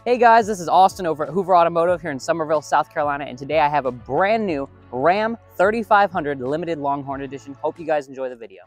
Hey guys, this is Austin over at Hoover Automotive here in Summerville, South Carolina, and today I have a brand new Ram 3500 Limited Longhorn Edition. Hope you guys enjoy the video.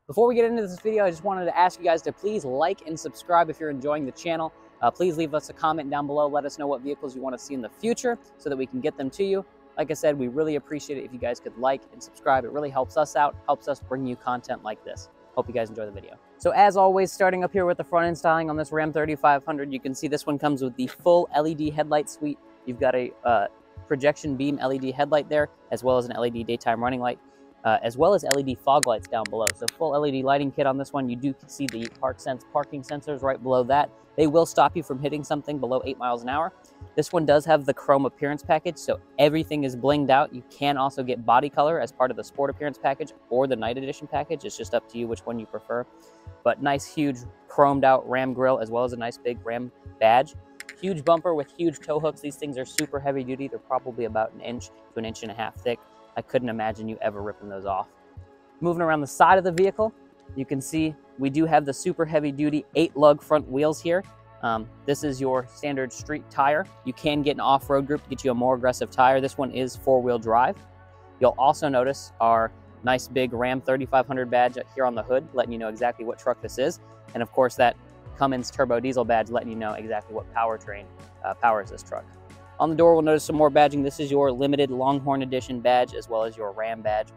Before we get into this video, I just wanted to ask you guys to please like and subscribe if you're enjoying the channel. Please leave us a comment down below. Let us know what vehicles you want to see in the future so that we can get them to you. Like I said, we really appreciate it if you guys could like and subscribe. It really helps us out, helps us bring you content like this. Hope you guys enjoy the video. So as always, starting up here with the front end styling on this Ram 3500, you can see this one comes with the full LED headlight suite. You've got a projection beam LED headlight there, as well as an LED daytime running light. As well as LED fog lights down below. So full LED lighting kit on this one. You do see the parking sensors right below that. They will stop you from hitting something below 8 miles an hour. This one does have the chrome appearance package, so everything is blinged out. You can also get body color as part of the sport appearance package or the night edition package. It's just up to you which one you prefer. But nice, huge chromed out Ram grille, as well as a nice big Ram badge. Huge bumper with huge tow hooks. These things are super heavy duty. They're probably about 1 inch to 1.5 inches thick. I couldn't imagine you ever ripping those off. Moving around the side of the vehicle, you can see we do have the super heavy duty 8-lug front wheels here. This is your standard street tire. You can get an off-road group to get you a more aggressive tire. This one is 4-wheel drive. You'll also notice our nice big Ram 3500 badge here on the hood, letting you know exactly what truck this is. And of course that Cummins turbo diesel badge letting you know exactly what powertrain powers this truck. On the door, we'll notice some more badging. This is your limited Longhorn Edition badge, as well as your Ram badge.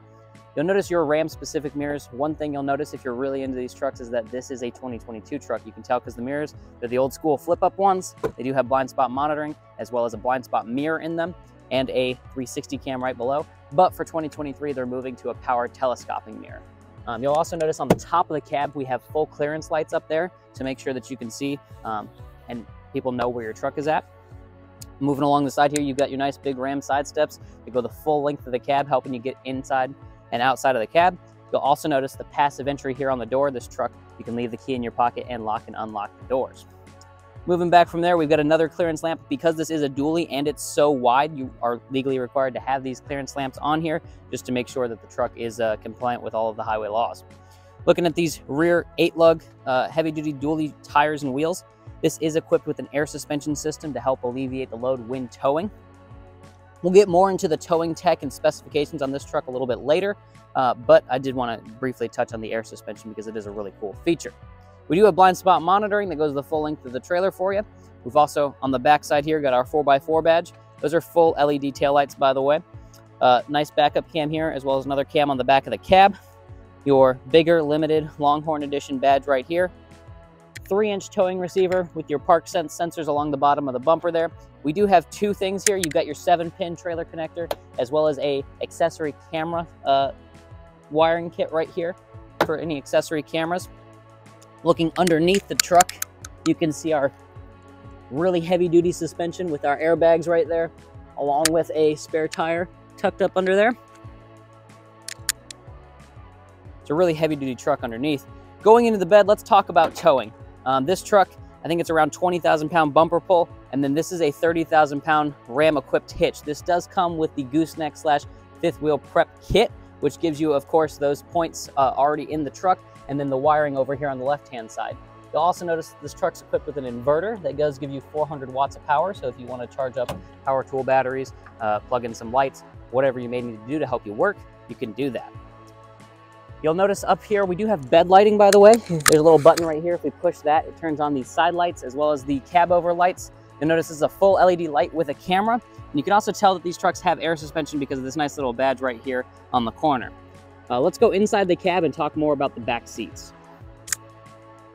You'll notice your Ram-specific mirrors. One thing you'll notice if you're really into these trucks is that this is a 2022 truck. You can tell because the mirrors, they're the old school flip-up ones. They do have blind spot monitoring, as well as a blind spot mirror in them, and a 360 cam right below. But for 2023, they're moving to a power telescoping mirror. You'll also notice on the top of the cab, we have full clearance lights up there to make sure that you can see and people know where your truck is at. Moving along the side here, you've got your nice big Ram side steps that go the full length of the cab, helping you get inside and outside of the cab. You'll also notice the passive entry here on the door. This truck, you can leave the key in your pocket and lock and unlock the doors. Moving back from there, we've got another clearance lamp. Because this is a dually and it's so wide, you are legally required to have these clearance lamps on here just to make sure that the truck is compliant with all of the highway laws. Looking at these rear 8-lug heavy-duty dually tires and wheels, this is equipped with an air suspension system to help alleviate the load when towing. We'll get more into the towing tech and specifications on this truck a little bit later, but I did want to briefly touch on the air suspension because it is a really cool feature. We do have blind spot monitoring that goes the full length of the trailer for you. We've also, on the back side here, got our 4x4 badge. Those are full LED taillights, by the way. Nice backup cam here, as well as another cam on the back of the cab. Your bigger limited Longhorn Edition badge right here. 3-inch towing receiver with your park sense sensors along the bottom of the bumper there. We do have 2 things here. You've got your 7-pin trailer connector, as well as a accessory camera wiring kit right here for any accessory cameras. Looking underneath the truck, you can see our really heavy-duty suspension with our airbags right there, along with a spare tire tucked up under there. It's a really heavy-duty truck underneath. Going into the bed, let's talk about towing. This truck, I think it's around 20,000-pound bumper pull, and then this is a 30,000-pound Ram-equipped hitch. This does come with the gooseneck / fifth wheel prep kit, which gives you, of course, those points already in the truck, and then the wiring over here on the left-hand side. You'll also notice this truck's equipped with an inverter that does give you 400 watts of power, so if you want to charge up power tool batteries, plug in some lights, whatever you may need to do to help you work, you can do that. You'll notice up here we do have bed lighting, by the way. There's a little button right here. If we push that, it turns on the side lights as well as the cab over lights. You'll notice this is a full LED light with a camera. And you can also tell that these trucks have air suspension because of this nice little badge right here on the corner. Let's go inside the cab and talk more about the back seats.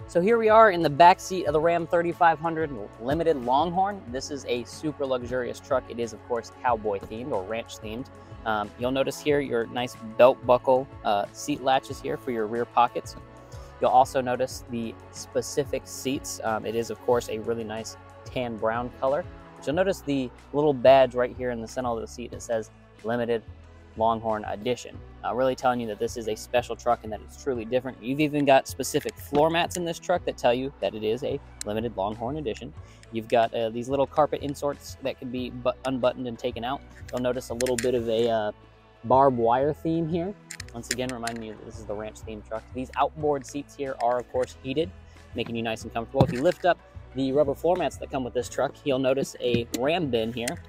So here we are in the back seat of the Ram 3500 Limited Longhorn. This is a super luxurious truck. It is, of course, cowboy themed or ranch themed. You'll notice here your nice belt buckle seat latches here for your rear pockets. You'll also notice the specific seats. It is, of course, a really nice tan brown color. But you'll notice the little badge right here in the center of the seat that says Limited Longhorn Edition. Really telling you that this is a special truck and that it's truly different. You've even got specific floor mats in this truck that tell you that it is a Limited Longhorn Edition. You've got these little carpet inserts that can be unbuttoned and taken out. You'll notice a little bit of a barbed wire theme here. Once again, reminding you that this is the ranch themed truck. These outboard seats here are, of course, heated, making you nice and comfortable. If you lift up the rubber floor mats that come with this truck, you'll notice a Ram bin here.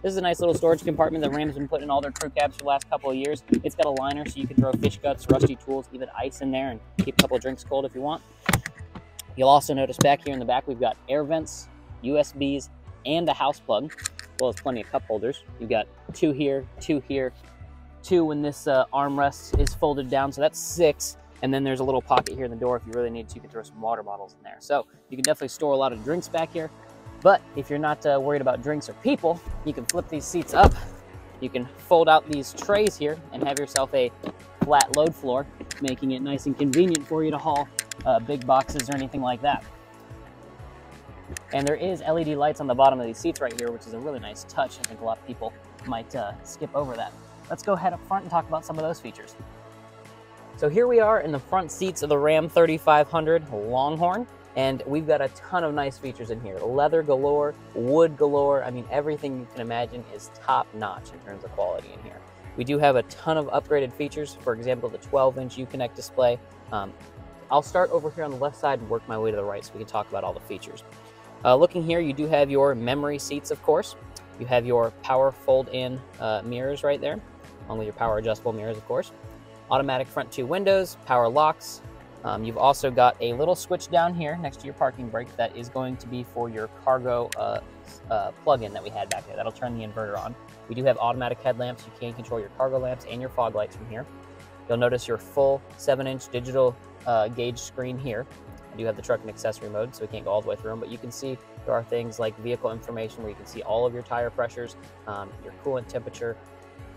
This is a nice little storage compartment that Ram's been putting in all their crew cabs for the last couple of years. It's got a liner so you can throw fish guts, rusty tools, even ice in there and keep a couple of drinks cold if you want. You'll also notice back here in the back, we've got air vents, USBs, and a house plug, as well as plenty of cup holders. You've got two here, two when this armrest is folded down, so that's 6. And then there's a little pocket here in the door. If you really need to, you can throw some water bottles in there. So you can definitely store a lot of drinks back here. But if you're not worried about drinks or people, you can flip these seats up. You can fold out these trays here and have yourself a flat load floor, making it nice and convenient for you to haul big boxes or anything like that. And there is LED lights on the bottom of these seats right here, which is a really nice touch. I think a lot of people might skip over that. Let's go head up front and talk about some of those features. So here we are in the front seats of the Ram 3500 Longhorn. And we've got a ton of nice features in here. Leather galore, wood galore. I mean, everything you can imagine is top notch in terms of quality in here. We do have a ton of upgraded features. For example, the 12-inch Uconnect display. I'll start over here on the left side and work my way to the right so we can talk about all the features. Looking here, you do have your memory seats, of course. You have your power fold-in mirrors right there, along with your power adjustable mirrors, of course. Automatic front 2 windows, power locks. You've also got a little switch down here next to your parking brake that is going to be for your cargo plug-in that we had back there. That'll turn the inverter on. We do have automatic headlamps. You can control your cargo lamps and your fog lights from here. You'll notice your full 7-inch digital gauge screen here. I do have the truck and accessory mode, so we can't go all the way through them, but you can see there are things like vehicle information where you can see all of your tire pressures, your coolant temperature,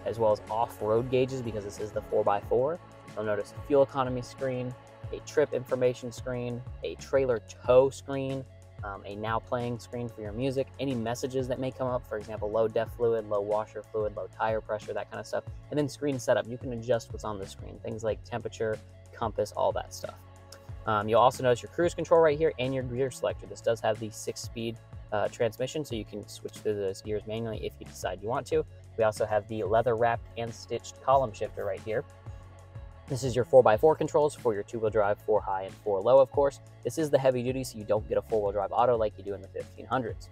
as well as off-road gauges because this is the 4x4. You'll notice a fuel economy screen, a trip information screen, a trailer tow screen, a now playing screen for your music, any messages that may come up, for example, low def fluid, low washer fluid, low tire pressure, that kind of stuff. And then screen setup, you can adjust what's on the screen, things like temperature, compass, all that stuff. You'll also notice your cruise control right here and your gear selector. This does have the 6-speed transmission, so you can switch through those gears manually if you decide you want to. We also have the leather wrapped and stitched column shifter right here. This is your 4x4 controls for your 2-wheel drive, 4 high and 4 low, of course. This is the heavy duty, so you don't get a 4-wheel drive auto like you do in the 1500s.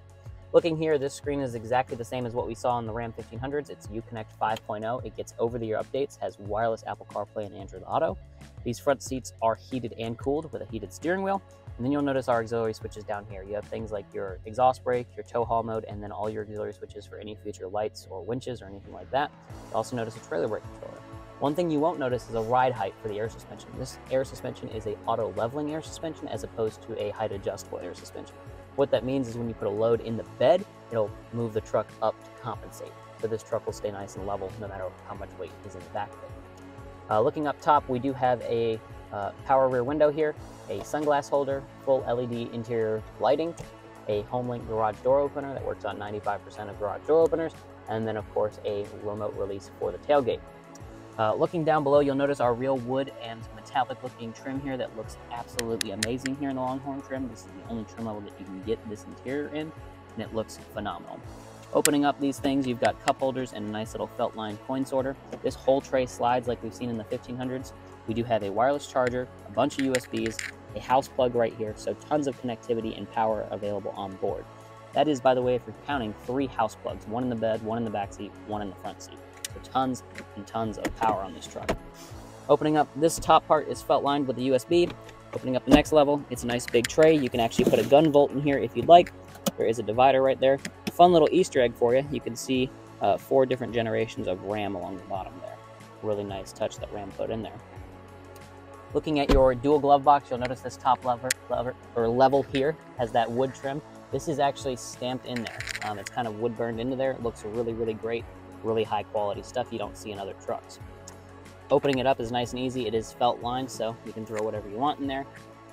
Looking here, this screen is exactly the same as what we saw in the Ram 1500s. It's Uconnect 5.0. It gets over-the-air updates, has wireless Apple CarPlay and Android Auto. These front seats are heated and cooled with a heated steering wheel. And then you'll notice our auxiliary switches down here. You have things like your exhaust brake, your tow haul mode, and then all your auxiliary switches for any future lights or winches or anything like that. You'll also notice a trailer brake controller. One thing you won't notice is a ride height for the air suspension. This air suspension is a auto leveling air suspension as opposed to a height adjustable air suspension. What that means is when you put a load in the bed, it'll move the truck up to compensate. So this truck will stay nice and level no matter how much weight is in the back of it. Looking up top, we do have a power rear window here, a sunglass holder, full LED interior lighting, a HomeLink garage door opener that works on 95% of garage door openers, and then of course a remote release for the tailgate. Looking down below, you'll notice our real wood and metallic looking trim here that looks absolutely amazing here in the Longhorn trim. This is the only trim level that you can get this interior in, and it looks phenomenal. Opening up these things, you've got cup holders and a nice little felt line coin sorter. This whole tray slides like we've seen in the 1500s. We do have a wireless charger, a bunch of USBs, a house plug right here, so tons of connectivity and power available on board. That is, by the way, if you're counting 3 house plugs, one in the bed, one in the back seat, one in the front seat. So tons and tons of power on this truck. Opening up this top part is felt lined with a USB. Opening up the next level, it's a nice big tray. You can actually put a gun vault in here if you'd like. There is a divider right there. Fun little Easter egg for you. You can see 4 different generations of Ram along the bottom there. Really nice touch that Ram put in there. Looking at your dual glove box, you'll notice this top level here has that wood trim. This is actually stamped in there. It's kind of wood burned into there. It looks really, really great. Really high quality stuff you don't see in other trucks. Opening it up is nice and easy. It is felt lined, so you can throw whatever you want in there.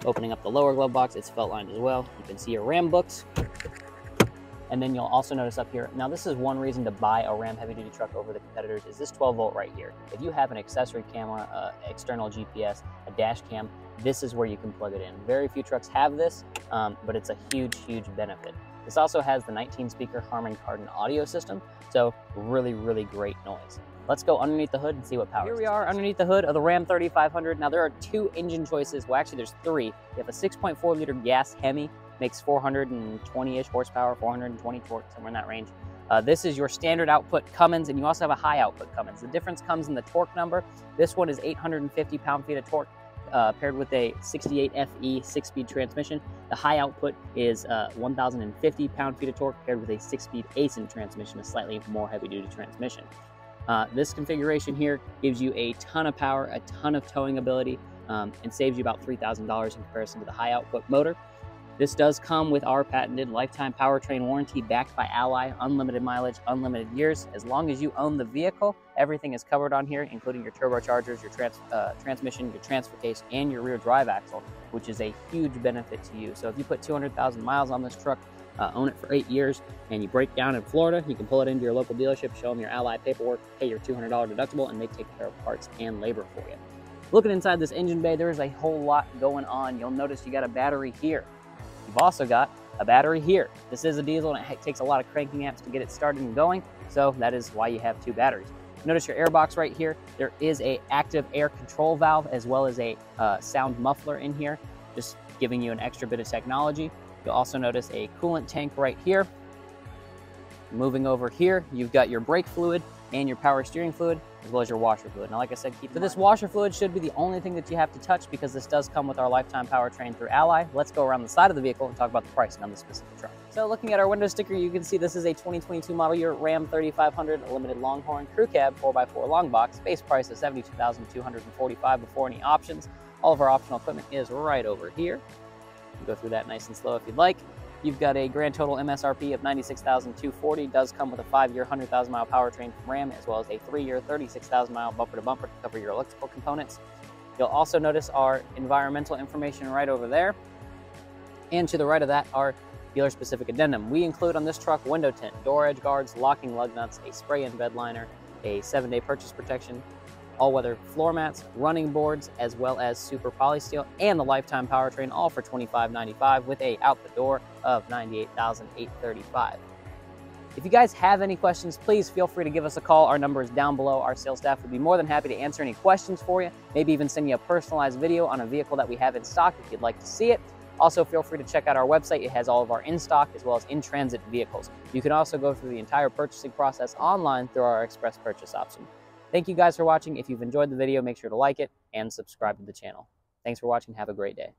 Opening up the lower glove box, it's felt lined as well. You can see your Ram books. And then you'll also notice up here, now this is one reason to buy a Ram heavy duty truck over the competitors, is this 12 volt right here. If you have an accessory camera, external GPS, a dash cam, this is where you can plug it in. Very few trucks have this, but it's a huge, huge benefit. This also has the 19 speaker Harman Kardon audio system, so really, really great noise. Let's go underneath the hood and see what powers. Here we are underneath the hood of the Ram 3500. Now there are 2 engine choices. Well, actually there's 3. You have a 6.4 liter gas Hemi, makes 420-ish horsepower, 420 torque, somewhere in that range. This is your standard output Cummins, and you also have a high output Cummins. The difference comes in the torque number. This one is 850 pound-feet of torque, paired with a 68 FE 6-speed transmission. The high output is 1,050 pound-feet of torque, paired with a 6-speed ASIN transmission, a slightly more heavy-duty transmission. This configuration here gives you a ton of power, a ton of towing ability, and saves you about $3,000 in comparison to the high output motor. This does come with our patented lifetime powertrain warranty backed by Ally, unlimited mileage, unlimited years. As long as you own the vehicle, everything is covered on here, including your turbochargers, your transmission, your transfer case, and your rear drive axle, which is a huge benefit to you. So if you put 200,000 miles on this truck, own it for 8 years, and you break down in Florida, you can pull it into your local dealership, show them your Ally paperwork, pay your $200 deductible, and they take care of parts and labor for you. Looking inside this engine bay, there is a whole lot going on. You'll notice you got a battery here. You've also got a battery here. This is a diesel, and it takes a lot of cranking amps to get it started and going, so that is why you have 2 batteries. Notice your air box right here. There is a active air control valve as well as a sound muffler in here, just giving you an extra bit of technology. You'll also notice a coolant tank right here. Moving over here, you've got your brake fluid and your power steering fluid, as well as your washer fluid. Now, like I said, this washer fluid should be the only thing that you have to touch, because this does come with our lifetime powertrain through Ally. Let's go around the side of the vehicle and talk about the pricing on this specific truck. So looking at our window sticker, you can see this is a 2022 model year Ram 3500 Limited Longhorn Crew Cab 4x4 long box. Base price is $72,245 before any options. All of our optional equipment is right over here. You can go through that nice and slow if you'd like. You've got a grand total MSRP of $96,240. Does come with a 5-year, 100,000-mile powertrain from Ram, as well as a 3-year, 36,000-mile bumper-to-bumper to cover your electrical components. You'll also notice our environmental information right over there. And to the right of that, our dealer-specific addendum. We include on this truck window tint, door edge guards, locking lug nuts, a spray-in bed liner, a 7-day purchase protection, all-weather floor mats, running boards, as well as super polysteel, and the lifetime powertrain, all for $25,995 with a out the door of $98,835. If you guys have any questions, please feel free to give us a call. Our number is down below. Our sales staff would be more than happy to answer any questions for you, maybe even send you a personalized video on a vehicle that we have in stock if you'd like to see it. Also, feel free to check out our website. It has all of our in-stock as well as in-transit vehicles. You can also go through the entire purchasing process online through our express purchase option. Thank you guys for watching. If you've enjoyed the video, make sure to like it and subscribe to the channel. Thanks for watching. Have a great day.